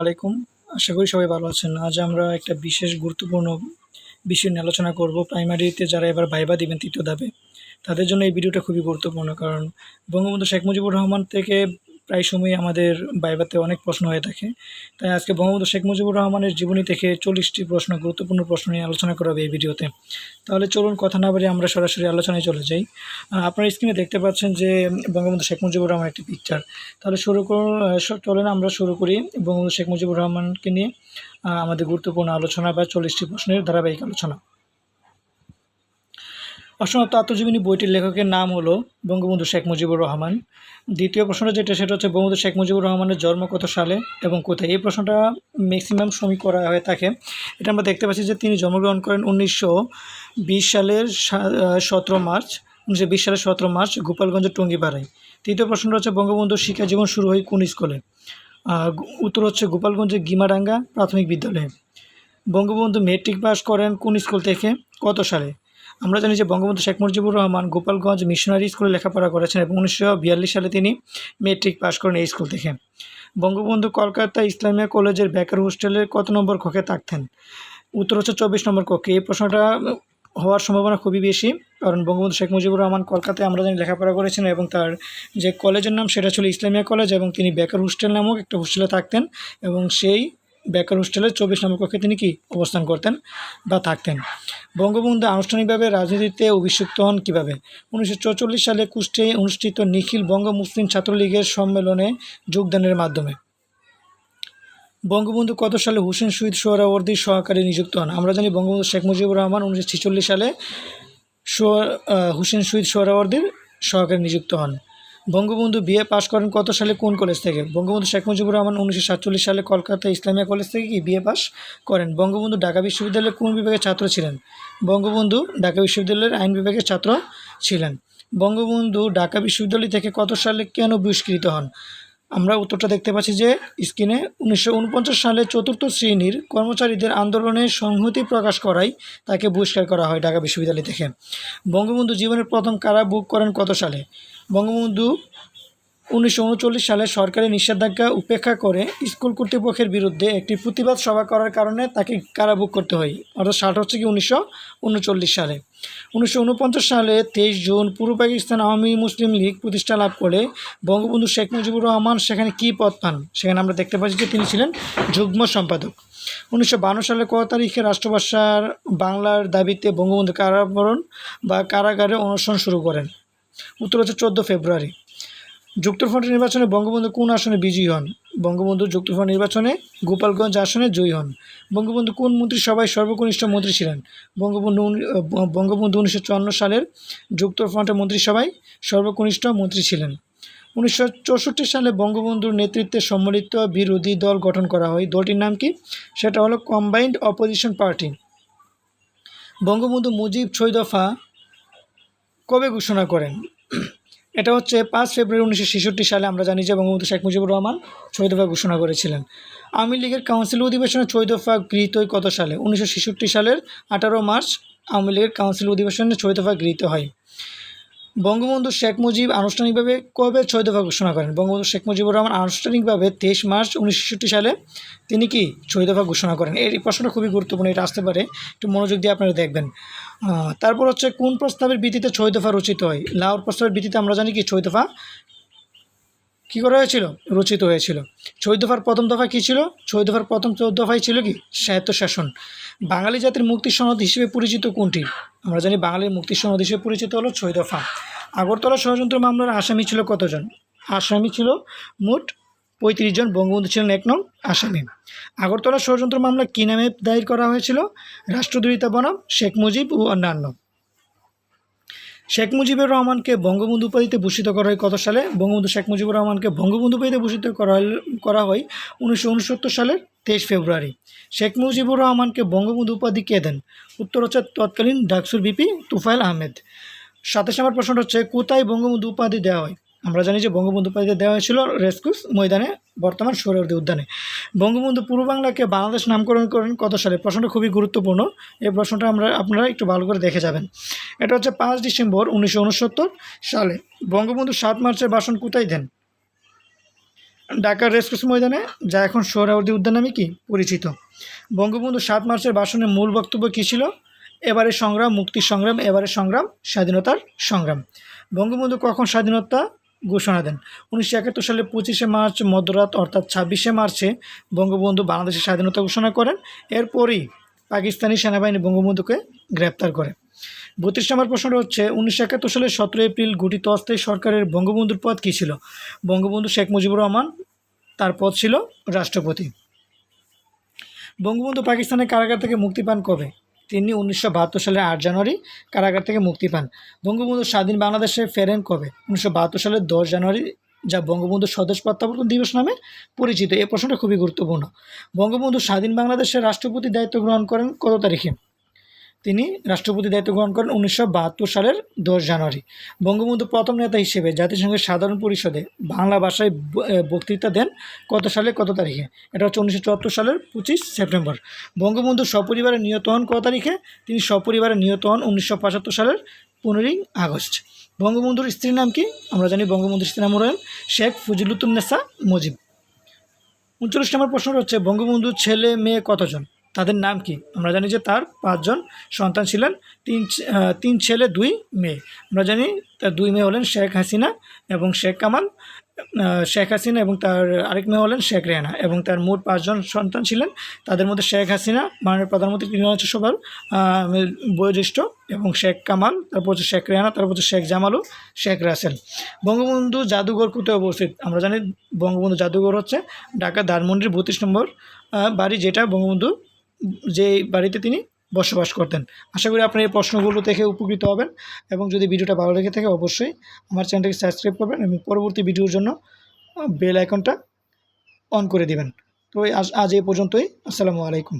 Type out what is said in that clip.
আলাইকুম। আশা করি সবাই ভালো আছেন। আজ আমরা একটা বিশেষ গুরুত্বপূর্ণ বিষয় নিয়ে আলোচনা করব। প্রাইমারিতে যারা এবার ভাইবা দিবেন ৩য় ধাপে, তাদের জন্য এই ভিডিওটা খুবই গুরুত্বপূর্ণ। কারণ বঙ্গবন্ধু শেখ মুজিবুর রহমান থেকে প্রায় সময়ই আমাদের ভাইভাতে অনেক প্রশ্ন হয়ে থাকে। তাই আজকে বঙ্গবন্ধু শেখ মুজিবুর রহমানের জীবনী থেকে ৪০টি প্রশ্ন, গুরুত্বপূর্ণ প্রশ্ন নিয়ে আলোচনা করা হবে এই ভিডিওতে। তাহলে চলুন কথা না বাড়িয়ে আমরা সরাসরি আলোচনায় চলে যাই। আপনারা স্ক্রিনে দেখতে পাচ্ছেন যে বঙ্গবন্ধু শেখ মুজিবুর রহমানের একটি পিকচার। তাহলে চলেন আমরা শুরু করি বঙ্গবন্ধু শেখ মুজিবুর রহমানকে নিয়ে আমাদের গুরুত্বপূর্ণ আলোচনা বা ৪০টি প্রশ্নের ধারাবাহিক আলোচনা। অসমাপ্ত আত্মজীবনী বইটির লেখকের নাম হলো বঙ্গবন্ধু শেখ মুজিবুর রহমান। দ্বিতীয় প্রশ্নটা সেটা হচ্ছে বঙ্গবন্ধু শেখ মুজিবুর রহমানের জন্ম কত সালে এবং কোথায়? এই প্রশ্নটা ম্যাক্সিমাম সময় করা হয়ে থাকে। এটা আমরা দেখতে পাচ্ছি যে তিনি জন্মগ্রহণ করেন 1920 সালের 17 মার্চ 1920 সালের 17 মার্চ গোপালগঞ্জের টঙ্গিপাড়ায়। তৃতীয় প্রশ্নটা হচ্ছে বঙ্গবন্ধুর শিক্ষা জীবন শুরু হয় কোন স্কুলে? উত্তর হচ্ছে গোপালগঞ্জের গিমাডাঙ্গা প্রাথমিক বিদ্যালয়ে। বঙ্গবন্ধু মেট্রিক পাস করেন কোন স্কুল থেকে, কত সালে? আমরা জানি যে বঙ্গবন্ধু শেখ মুজিবুর রহমান গোপালগঞ্জ মিশনারি স্কুলে লেখাপড়া করেছেন এবং 1942 সালে তিনি মেট্রিক পাস করেন এই স্কুল থেকে। বঙ্গবন্ধু কলকাতা ইসলামিয়া কলেজের বেকার হোস্টেলের কত নম্বর কক্ষে থাকতেন? উত্তর হচ্ছে 24 নম্বর কক্ষে। এই প্রশ্নটা হওয়ার সম্ভাবনা খুবই বেশি, কারণ বঙ্গবন্ধু শেখ মুজিবুর রহমান কলকাতায় আমরা জানি লেখাপড়া করেছেন এবং তার যে কলেজের নাম সেটা ছিল ইসলামিয়া কলেজ এবং তিনি বেকার হোস্টেল নামক একটা হোস্টেলে থাকতেন এবং সেই বেকার হোস্টেলের 24 নম্বর কক্ষে তিনি অবস্থান করতেন বা থাকতেন। বঙ্গবন্ধু আনুষ্ঠানিকভাবে রাজনীতিতে অভিষিক্ত হন কীভাবে? 1944 সালে কুষ্টিয়ায় অনুষ্ঠিত নিখিল বঙ্গ মুসলিম ছাত্রলীগের সম্মেলনে যোগদানের মাধ্যমে। বঙ্গবন্ধু কত সালে হুসেন শহীদ সোহরাওয়ার্দীর সহকারী নিযুক্ত হন? আমরা জানি বঙ্গবন্ধু শেখ মুজিবুর রহমান 1946 সালে হুসেন শহীদ সোহরাওয়ার্দীর সহকারী নিযুক্ত হন। বঙ্গবন্ধু বিএ পাশ করেন কত সালে কোন কলেজ থেকে? বঙ্গবন্ধু শেখ মুজিবুর রহমান 1947 সালে কলকাতা ইসলামিয়া কলেজ থেকে বিএ পাশ করেন। বঙ্গবন্ধু ঢাকা বিশ্ববিদ্যালয়ের কোন বিভাগের ছাত্র ছিলেন? বঙ্গবন্ধু ঢাকা বিশ্ববিদ্যালয়ের আইন বিভাগের ছাত্র ছিলেন। বঙ্গবন্ধু ঢাকা বিশ্ববিদ্যালয় থেকে কত সালে কেন বহিষ্কৃত হন? আমরা উত্তরটা দেখতে পাচ্ছি যে স্ক্রিনে 1949 সালে 4র্থ শ্রেণীর কর্মচারীদের আন্দোলনে সংহতি প্রকাশ করায় তাকে বহিষ্কার করা হয় ঢাকা বিশ্ববিদ্যালয় থেকে। বঙ্গবন্ধু জীবনের প্রথম কারা বুক করেন কত সালে? বঙ্গবন্ধু 1939 সালে সরকারি নিষেধাজ্ঞা উপেক্ষা করে স্কুল কর্তৃপক্ষের বিরুদ্ধে একটি প্রতিবাদ সভা করার কারণে তাকে কারাভোগ করতে হয়, অর্থাৎ সালটা হচ্ছে 1939 সালে। 1949 সালে 23 জুন পূর্ব পাকিস্তান আওয়ামী মুসলিম লীগ প্রতিষ্ঠা লাভ করে বঙ্গবন্ধু শেখ মুজিবুর রহমান সেখানে কী পদ পান? সেখানে আমরা দেখতে পাচ্ছি যে তিনি ছিলেন যুগ্ম সম্পাদক। 1952 সালে কত তারিখে রাষ্ট্রভাষার বাংলার দাবিতে বঙ্গবন্ধু কারাবরণ বা কারাগারে অনশন শুরু করেন? উত্তর হচ্ছে 14 ফেব্রুয়ারি। যুক্তফ্রন্ট নির্বাচনে বঙ্গবন্ধু কোন আসনে বিজয়ী হন? বঙ্গবন্ধু যুক্তফ্রন্ট নির্বাচনে গোপালগঞ্জ আসনে জয়ী হন। বঙ্গবন্ধু কোন মন্ত্রিসভায় সর্বকনিষ্ঠ মন্ত্রী ছিলেন? বঙ্গবন্ধু 1954 সালের যুক্তফ্রন্টের মন্ত্রিসভায় সর্বকনিষ্ঠ মন্ত্রী ছিলেন। 1964 সালে বঙ্গবন্ধুর নেতৃত্বে সম্মিলিত বিরোধী দল গঠন করা হয়। দলটির নাম কি? সেটা হলো combined opposition party. Bangabandhu Mujib 6 দফা কবে ঘোষণা করেন? এটা হচ্ছে 5 ফেব্রুয়ারি 1966 সালে। আমরা জানি যে বঙ্গবন্ধু শেখ মুজিবুর রহমান 6 দফা ঘোষণা করেছিলেন। আওয়ামী লীগের কাউন্সিল অধিবেশনে 6 দফা গৃহীত হয় কত সালে? 1966 সালের 18 মার্চ আওয়ামী লীগের কাউন্সিল অধিবেশনে 6 দফা গৃহীত হয়। বঙ্গবন্ধু শেখ মুজিব আনুষ্ঠানিকভাবে কবে 6 দফা ঘোষণা করেন? বঙ্গবন্ধু শেখ মুজিবুর রহমান আনুষ্ঠানিকভাবে 23 মার্চ 1966 সালে তিনি 6 দফা ঘোষণা করেন। এই প্রশ্নটা খুবই গুরুত্বপূর্ণ, এটা আসতে পারে, একটু মনোযোগ দিয়ে আপনারা দেখবেন। তারপর হচ্ছে কোন প্রস্তাবের ভিত্তিতে 6 দফা রচিত হয়? লাহোর প্রস্তাবের ভিত্তিতে আমরা জানি 6 দফা করা হয়েছিল, রচিত হয়েছিল। 6 দফার প্রথম দফা কী ছিল? 6 দফার প্রথম দফাই ছিল স্বায়ত্তশাসন। বাঙালি জাতির মুক্তি সনদ হিসেবে পরিচিত কোনটি? আমরা জানি বাঙালির মুক্তি সনদ হিসেবে পরিচিত হলো 6 দফা। আগরতলা ষড়যন্ত্র মামলার আসামি ছিল কতজন? আসামি ছিল মোট 35 জন। বঙ্গবন্ধু ছিলেন 1 নং আসামি। আগরতলা ষড়যন্ত্র মামলা কী নামে দায়ের করা হয়েছিল? রাষ্ট্রদ্রোহিতা বনাম শেখ মুজিব ও অন্যান্য। শেখ মুজিবুর রহমানকে বঙ্গবন্ধু উপাধিতে ভূষিত করা হয় কত সালে? বঙ্গবন্ধু শেখ মুজিবুর রহমানকে বঙ্গবন্ধু উপাধিতে ভূষিত করা হয় 1969 সালের 23 ফেব্রুয়ারি। শেখ মুজিবুর রহমানকে বঙ্গবন্ধু উপাধি কে দেন? উত্তর হচ্ছে তৎকালীন ডাকসুর ভিপি তুফাইল আহমেদ। 27 নম্বর প্রশ্নটা হচ্ছে কোথায় বঙ্গবন্ধু উপাধি দেওয়া হয়? আমরা জানি যে বঙ্গবন্ধু উপাধি দেওয়া হয়েছিল রেসকোর্স ময়দানে, বর্তমান সোহরাওয়ার্দী উদ্যানে। বঙ্গবন্ধু পূর্ব বাংলাকে বাংলাদেশ নামকরণ করেন কত সালে? প্রশ্নটা খুবই গুরুত্বপূর্ণ, এই প্রশ্নটা আপনারা একটু ভালো করে দেখে যাবেন। এটা হচ্ছে 5 ডিসেম্বর 1969 সালে। বঙ্গবন্ধু 7 মার্চের ভাষণ কোথায় দেন? ঢাকার রেসকোর্স ময়দানে, যা এখন সোহরাওয়ার্দী উদ্যান নামে কি পরিচিত। বঙ্গবন্ধু 7 মার্চের ভাষণের মূল বক্তব্য কী ছিল? এবারে সংগ্রাম মুক্তির সংগ্রাম, এবারে সংগ্রাম স্বাধীনতার সংগ্রাম। বঙ্গবন্ধু কখন স্বাধীনতা ঘোষণা দেন? 1971 সালের 25শে মার্চ মধ্যরাত অর্থাৎ 26শে মার্চে বঙ্গবন্ধু বাংলাদেশের স্বাধীনতা ঘোষণা করেন। এরপরই পাকিস্তানি সেনাবাহিনী বঙ্গবন্ধুকে গ্রেপ্তার করে। 32 নম্বর প্রশ্নটা হচ্ছে 1971 সালের 17 এপ্রিল গঠিত অস্থায়ী সরকারের বঙ্গবন্ধুর পদ কী ছিল? বঙ্গবন্ধু শেখ মুজিবুর রহমান, তার পদ ছিল রাষ্ট্রপতি। বঙ্গবন্ধু পাকিস্তানের কারাগার থেকে মুক্তি পান কবে? তিনি 1972 সালের 8 জানুয়ারি কারাগার থেকে মুক্তি পান। বঙ্গবন্ধু স্বাধীন বাংলাদেশে ফেরেন কবে? 1972 সালের 10 জানুয়ারি, যা বঙ্গবন্ধু স্বদেশ প্রত্যাবর্তন দিবস নামে পরিচিত। এই প্রশ্নটা খুবই গুরুত্বপূর্ণ। বঙ্গবন্ধু স্বাধীন বাংলাদেশের রাষ্ট্রপতি দায়িত্ব গ্রহণ করেন কত তারিখে? তিনি রাষ্ট্রপতি দায়িত্ব গ্রহণ করেন 1972 সালের 10 জানুয়ারি। বঙ্গবন্ধু প্রথম নেতা হিসেবে জাতিসংঘের সাধারণ পরিষদে বাংলা ভাষায় বক্তৃতা দেন কত সালে কত তারিখে? এটা হচ্ছে 1974 সালের 25 সেপ্টেম্বর। বঙ্গবন্ধু সপরিবারে নিহত হন কত তারিখে? তিনি সপরিবারে নিহত হন 1975 সালের 15ই আগস্ট। বঙ্গবন্ধুর স্ত্রীর নাম কি? আমরা জানি বঙ্গবন্ধুর স্ত্রীর নাম হলেন শেখ ফজিলুতুন্নেসা মুজিব। 39 নম্বর প্রশ্ন হচ্ছে বঙ্গবন্ধুর ছেলে মেয়ে কতজন? তাদের নাম কি? আমরা জানি যে তার 5 জন সন্তান ছিলেন, 3 ছেলে 2 মেয়ে। আমরা জানি তার 2 মেয়ে হলেন শেখ হাসিনা এবং শেখ কামাল। শেখ হাসিনা এবং তার আরেক মেয়ে হলেন শেখ রেহানা, এবং তার মোট 5 জন সন্তান ছিলেন। তাদের মধ্যে শেখ হাসিনা মাননীয় প্রধানমন্ত্রী, তিনি হচ্ছে সবার বয়োজ্যেষ্ঠ, এবং শেখ কামাল, তারপর হচ্ছে শেখ রেহানা, তারপর হচ্ছে শেখ জামাল ও শেখ রাসেল। বঙ্গবন্ধু জাদুঘর কোথায় অবস্থিত? আমরা জানি বঙ্গবন্ধু জাদুঘর হচ্ছে ঢাকা ধানমন্ডির 32 নম্বর বাড়ি, যেটা বঙ্গবন্ধু যে বাড়িতে তিনি বসবাস করতেন। আশা করি আপনারা এই প্রশ্নগুলো দেখে উপকৃত হবেন, এবং যদি ভিডিওটা ভালো লেগে থাকে অবশ্যই আমার চ্যানেলটাকে সাবস্ক্রাইব করবেন এবং পরবর্তী ভিডিওর জন্য বেল আইকনটা অন করে দিবেন। তো আজ এই পর্যন্তই। আসসালামু আলাইকুম।